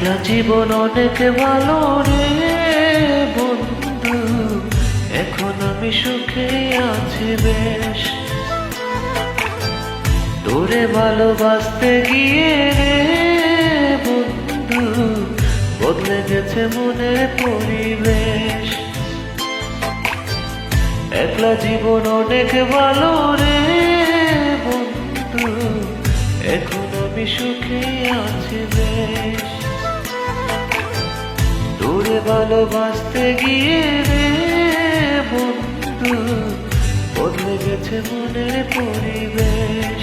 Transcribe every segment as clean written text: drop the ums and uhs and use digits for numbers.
একলা জীবন অনেক ভালো রে বন্ধু, এখন আমি সুখে আছি বেশ। তোরে ভালোবাসতে গিয়ে রে বন্ধু, বদলে গেছে মনের পরিবেশ। একলা জীবন অনেক ভালো রে বন্ধু, এখন আমি সুখে আছি বেশ। তোরে ভালোবাসতে গিয়ে রে বন্ধু, বদলে গেছে মনের পরিবেশ।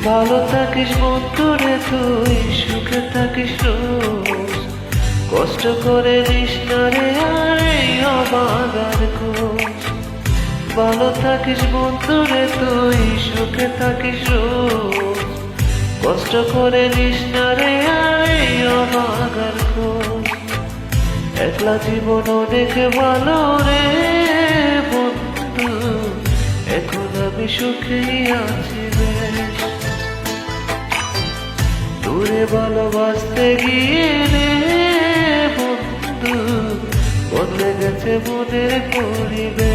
ভালো থাকিস বন্ধু রে তুই, সুখে থাকিস রোজ, কষ্ট করে দিস না রে আর এই অবাগার খোঁজ। ভালো থাকিস বন্ধু রে তুই, সুখে থাকিস রোজ, কষ্ট করে দিস না রে আর এই অবাগার খোঁজ। একলা জীবন অনেক ভালো রে বন্ধু, এখন আমি সুখেই আছি বেশ। তোরে ভালোবাসতে গিয়ে রে বন্ধু, বদলে গেছে মনের পরিবেশ।